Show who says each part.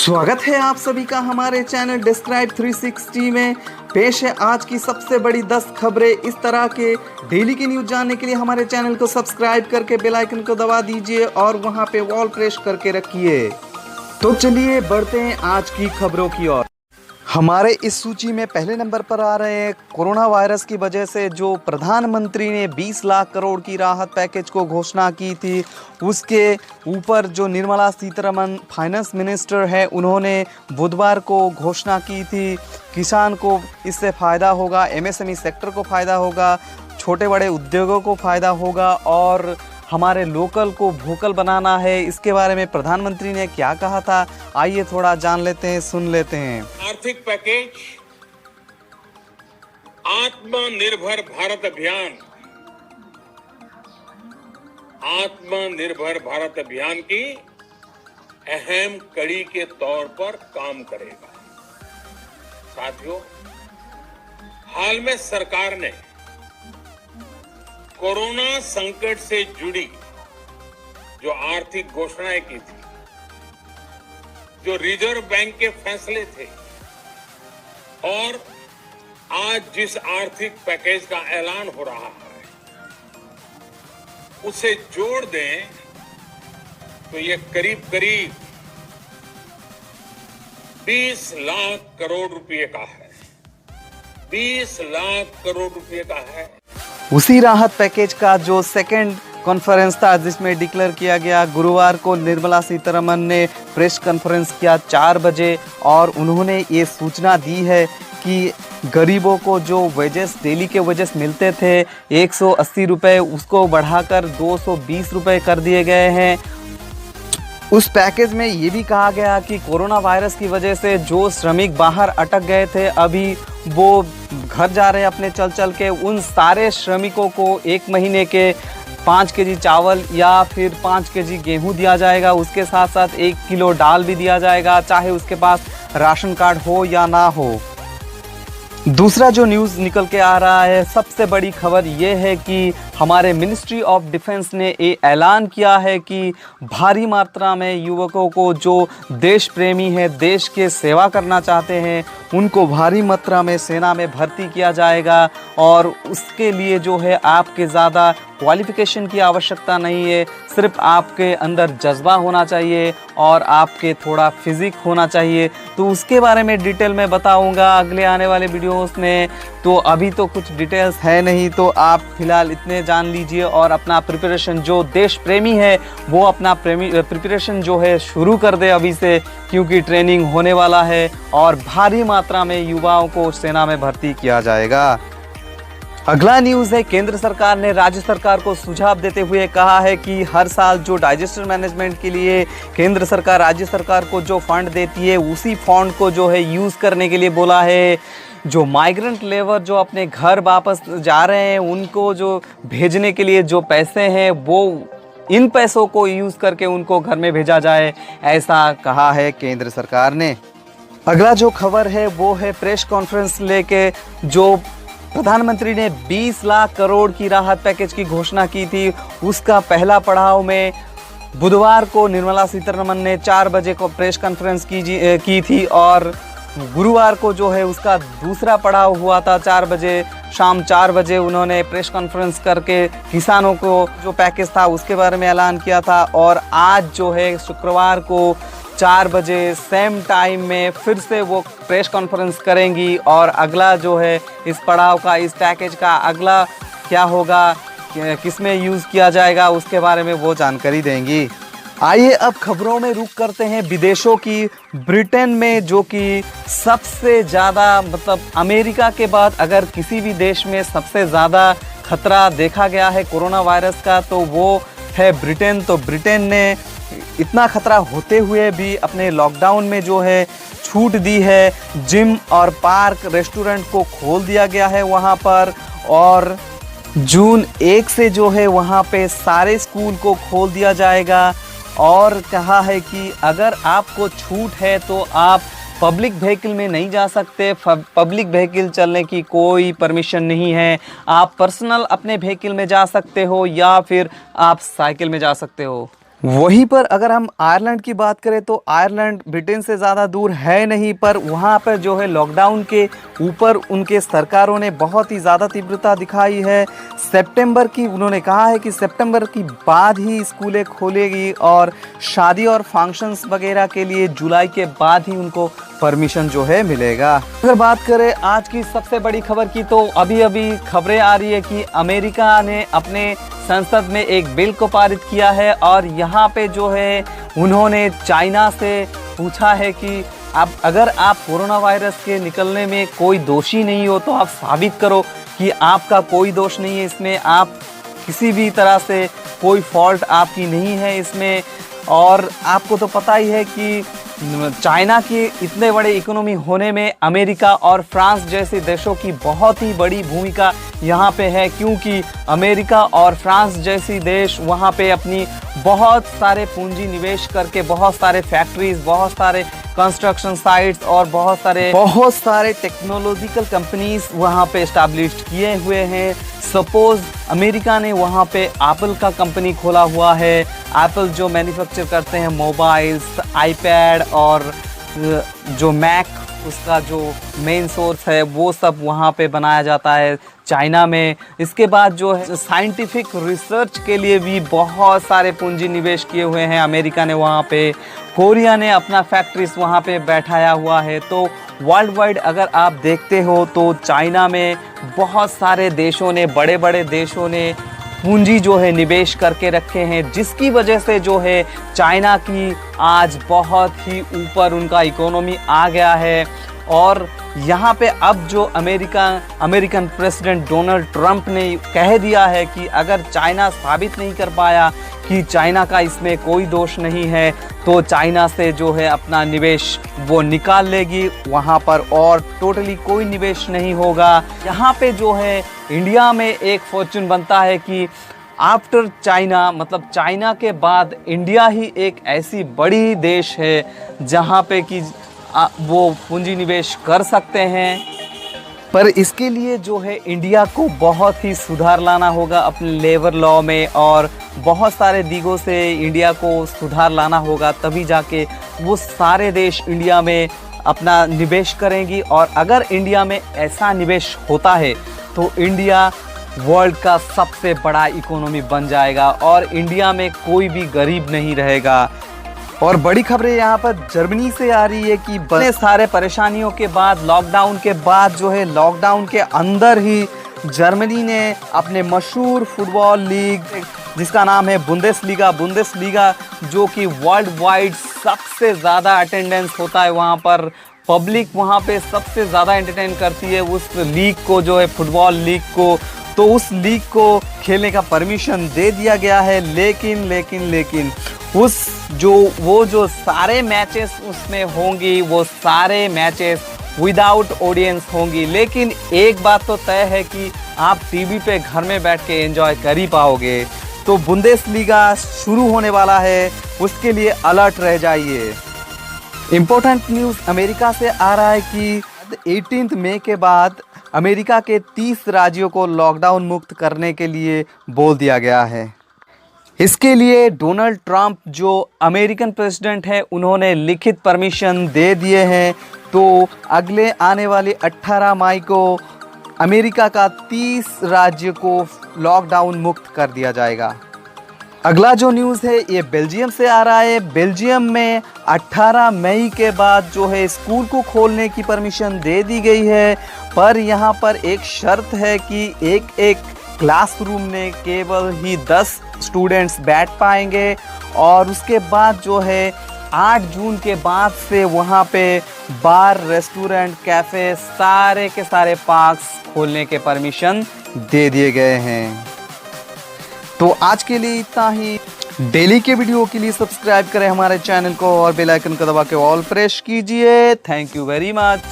Speaker 1: स्वागत है आप सभी का हमारे चैनल डिस्क्राइब 360 में। पेश है आज की सबसे बड़ी 10 खबरें। इस तरह के डेली की न्यूज़ जानने के लिए हमारे चैनल को सब्सक्राइब करके बेल आइकन को दबा दीजिए और वहां पे ऑल प्रेस करके रखिए। तो चलिए बढ़ते हैं आज की खबरों की ओर। हमारे इस सूची में पहले नंबर पर आ रहे हैं कोरोना वायरस की वजह से जो प्रधानमंत्री ने 20 लाख करोड़ की राहत पैकेज को घोषणा की थी, उसके ऊपर जो निर्मला सीतारमण फाइनेंस मिनिस्टर है, उन्होंने बुधवार को घोषणा की थी। किसान को इससे फ़ायदा होगा, एमएसएमई सेक्टर को फ़ायदा होगा, छोटे बड़े उद्योगों को फ़ायदा होगा और हमारे लोकल को भोकल बनाना है। इसके बारे में प्रधानमंत्री ने क्या कहा था, आइए थोड़ा जान लेते हैं, सुन लेते हैं।
Speaker 2: आर्थिक पैकेज आत्मनिर्भर भारत अभियान, आत्मनिर्भर भारत अभियान की अहम कड़ी के तौर पर काम करेगा। साथियों, हाल में सरकार ने कोरोना संकट से जुड़ी जो आर्थिक घोषणाएं की थी, जो रिजर्व बैंक के फैसले थे और आज जिस आर्थिक पैकेज का ऐलान हो रहा है, उसे जोड़ दें तो ये करीब करीब 20 लाख करोड़ रुपए का है। 20 लाख करोड़ रुपए का है।
Speaker 1: उसी राहत पैकेज का जो सेकंड कॉन्फ्रेंस था, जिसमें डिक्लेयर किया गया, गुरुवार को निर्मला सीतारमण ने प्रेस कॉन्फ्रेंस किया 4 बजे और उन्होंने ये सूचना दी है कि गरीबों को जो वेजेस, डेली के वेजेस मिलते थे 180 रुपये, उसको बढ़ाकर 220 रुपये कर दिए गए हैं। उस पैकेज में ये भी कहा गया कि कोरोना वायरस की वजह से जो श्रमिक बाहर अटक गए थे, अभी वो घर जा रहे हैं अपने चल के, उन सारे श्रमिकों को 1 महीने के 5 केजी चावल या फिर 5 केजी गेहूं दिया जाएगा। उसके साथ साथ 1 किलो दाल भी दिया जाएगा, चाहे उसके पास राशन कार्ड हो या ना हो। दूसरा जो न्यूज़ निकल के आ रहा है, सबसे बड़ी खबर ये है कि हमारे मिनिस्ट्री ऑफ डिफेंस ने ये ऐलान किया है कि भारी मात्रा में युवकों को जो देश प्रेमी है, देश के सेवा करना चाहते हैं, उनको भारी मात्रा में सेना में भर्ती किया जाएगा और उसके लिए जो है आपके ज़्यादा क्वालिफ़िकेशन की आवश्यकता नहीं है, सिर्फ आपके अंदर जज्बा होना चाहिए और आपके थोड़ा फिजिक होना चाहिए। तो उसके बारे में डिटेल में बताऊंगा अगले आने वाले वीडियोस में। तो अभी तो कुछ डिटेल्स है नहीं, तो आप फिलहाल इतने जान लीजिए और अपना प्रिपरेशन, जो देश प्रेमी है वो अपना प्रिपरेशन जो है शुरू कर दे अभी से, क्योंकि ट्रेनिंग होने वाला है और भारी मात्रा में युवाओं को सेना में भर्ती किया जाएगा। अगला न्यूज़ है, केंद्र सरकार ने राज्य सरकार को सुझाव देते हुए कहा है कि हर साल जो डिजास्टर मैनेजमेंट के लिए केंद्र सरकार राज्य सरकार को जो फंड देती है, उसी फंड को जो है यूज़ करने के लिए बोला है। जो माइग्रेंट लेबर जो अपने घर वापस जा रहे हैं, उनको जो भेजने के लिए जो पैसे हैं, वो इन पैसों को यूज़ करके उनको घर में भेजा जाए, ऐसा कहा है केंद्र सरकार ने। अगला जो खबर है वो है प्रेस कॉन्फ्रेंस लेके जो प्रधानमंत्री ने 20 लाख करोड़ की राहत पैकेज की घोषणा की थी, उसका पहला पड़ाव में बुधवार को निर्मला सीतारमण ने 4 बजे को प्रेस कॉन्फ्रेंस की थी और गुरुवार को जो है उसका दूसरा पड़ाव हुआ था। 4 बजे, शाम 4 बजे उन्होंने प्रेस कॉन्फ्रेंस करके किसानों को जो पैकेज था उसके बारे में ऐलान किया था और आज जो है शुक्रवार को 4 बजे सेम टाइम में फिर से वो प्रेस कॉन्फ्रेंस करेंगी और अगला जो है इस पड़ाव का, इस पैकेज का अगला क्या होगा, किस में यूज़ किया जाएगा, उसके बारे में वो जानकारी देंगी। आइए अब खबरों में रुक करते हैं विदेशों की। ब्रिटेन में जो कि सबसे ज़्यादा, मतलब अमेरिका के बाद अगर किसी भी देश में सबसे ज़्यादा खतरा देखा गया है कोरोना वायरस का, तो वो है ब्रिटेन। तो ब्रिटेन ने इतना खतरा होते हुए भी अपने लॉकडाउन में जो है छूट दी है। जिम और पार्क, रेस्टोरेंट को खोल दिया गया है वहाँ पर और जून 1 से जो है वहाँ पे सारे स्कूल को खोल दिया जाएगा और कहा है कि अगर आपको छूट है तो आप पब्लिक व्हीकल में नहीं जा सकते। पब्लिक व्हीकल चलने की कोई परमिशन नहीं है। आप पर्सनल अपने व्हीकल में जा सकते हो या फिर आप साइकिल में जा सकते हो। वहीं पर अगर हम आयरलैंड की बात करें तो आयरलैंड ब्रिटेन से ज़्यादा दूर है नहीं, पर वहाँ पर जो है लॉकडाउन के ऊपर उनके सरकारों ने बहुत ही ज़्यादा तीव्रता दिखाई है। सितंबर की उन्होंने कहा है कि सितंबर की बाद ही स्कूलें खोलेगी और शादी और फंक्शंस वगैरह के लिए जुलाई के बाद ही उनको परमिशन जो है मिलेगा। अगर बात करें आज की सबसे बड़ी खबर की तो अभी अभी खबरें आ रही है कि अमेरिका ने अपने संसद में एक बिल को पारित किया है और यहाँ पे जो है उन्होंने चाइना से पूछा है कि अब अगर आप कोरोना वायरस के निकलने में कोई दोषी नहीं हो तो आप साबित करो कि आपका कोई दोष नहीं है इसमें, आप किसी भी तरह से कोई फॉल्ट आपकी नहीं है इसमें। और आपको तो पता ही है कि चाइना की इतने बड़े इकोनॉमी होने में अमेरिका और फ्रांस जैसे देशों की बहुत ही बड़ी भूमिका यहाँ पे है, क्योंकि अमेरिका और फ्रांस जैसी देश वहाँ पे अपनी बहुत सारे पूंजी निवेश करके बहुत सारे फैक्ट्रीज, बहुत सारे कंस्ट्रक्शन साइट्स और बहुत सारे टेक्नोलॉजिकल कंपनीज वहाँ पे एस्टैब्लिश किए हुए हैं। सपोज अमेरिका ने वहाँ पे एप्पल का कंपनी खोला हुआ है। एप्पल जो मैन्युफैक्चर करते हैं मोबाइल्स, आईपैड और जो मैक उसका जो मेन सोर्स है वो सब वहाँ पे बनाया जाता है चाइना में। इसके बाद जो है साइंटिफिक रिसर्च के लिए भी बहुत सारे पूंजी निवेश किए हुए हैं अमेरिका ने वहाँ पे। कोरिया ने अपना फैक्ट्रीज वहाँ पे बैठाया हुआ है। तो वर्ल्ड वाइड अगर आप देखते हो तो चाइना में बहुत सारे देशों ने, बड़े बड़े देशों ने पूंजी जो है निवेश करके रखे हैं, जिसकी वजह से जो है चाइना की आज बहुत ही ऊपर उनका इकोनॉमी आ गया है। और यहाँ पे अब जो अमेरिकन प्रेसिडेंट डोनाल्ड ट्रंप ने कह दिया है कि अगर चाइना साबित नहीं कर पाया कि चाइना का इसमें कोई दोष नहीं है तो चाइना से जो है अपना निवेश वो निकाल लेगी वहाँ पर और टोटली कोई निवेश नहीं होगा। यहाँ पे जो है इंडिया में एक फॉर्चून बनता है कि आफ्टर चाइना, मतलब चाइना के बाद इंडिया ही एक ऐसी बड़ी देश है जहाँ पे कि वो पूंजी निवेश कर सकते हैं। पर इसके लिए जो है इंडिया को बहुत ही सुधार लाना होगा अपने लेबर लॉ में और बहुत सारे दिगों से इंडिया को सुधार लाना होगा, तभी जाके वो सारे देश इंडिया में अपना निवेश करेंगी। और अगर इंडिया में ऐसा निवेश होता है तो इंडिया वर्ल्ड का सबसे बड़ा इकोनॉमी बन जाएगा और इंडिया में कोई भी गरीब नहीं रहेगा। और बड़ी खबरें यहाँ पर जर्मनी से आ रही है कि बड़े सारे परेशानियों के बाद, लॉकडाउन के बाद जो है लॉकडाउन के अंदर ही जर्मनी ने अपने मशहूर फुटबॉल लीग जिसका नाम है बुंदेसलीगा जो कि वर्ल्ड वाइड सबसे ज़्यादा अटेंडेंस होता है, वहाँ पर पब्लिक वहाँ पे सबसे ज़्यादा एंटरटेन करती है उस लीग को, जो है फुटबॉल लीग को। तो उस लीग को खेलने का परमिशन दे दिया गया है, लेकिन वो जो सारे मैचेस उसमें होंगी वो सारे मैचेस विदाउट ऑडियंस होंगी। लेकिन एक बात तो तय है कि आप टीवी पे घर में बैठ के एंजॉय कर ही पाओगे। तो बुंदेसलीगा शुरू होने वाला है, उसके लिए अलर्ट रह जाइए। इम्पोर्टेंट न्यूज़ अमेरिका से आ रहा है कि 18 मई के बाद अमेरिका के 30 राज्यों को लॉकडाउन मुक्त करने के लिए बोल दिया गया है। इसके लिए डोनाल्ड ट्रंप जो अमेरिकन प्रेसिडेंट है उन्होंने लिखित परमिशन दे दिए हैं। तो अगले आने वाले 18 मई को अमेरिका का 30 राज्य को लॉकडाउन मुक्त कर दिया जाएगा। अगला जो न्यूज़ है ये बेल्जियम से आ रहा है। बेल्जियम में 18 मई के बाद जो है स्कूल को खोलने की परमिशन दे दी गई है, पर यहाँ पर एक शर्त है कि एक क्लासरूम में केवल ही 10 स्टूडेंट्स बैठ पाएंगे। और उसके बाद जो है 8 जून के बाद से वहाँ पे बार, रेस्टोरेंट, कैफ़े, सारे के सारे पार्क्स खोलने के परमिशन दे दिए गए हैं। तो आज के लिए इतना ही। डेली के वीडियो के लिए सब्सक्राइब करें हमारे चैनल को और बेल आइकन को दबा के ऑल प्रेस कीजिए। Thank you very much.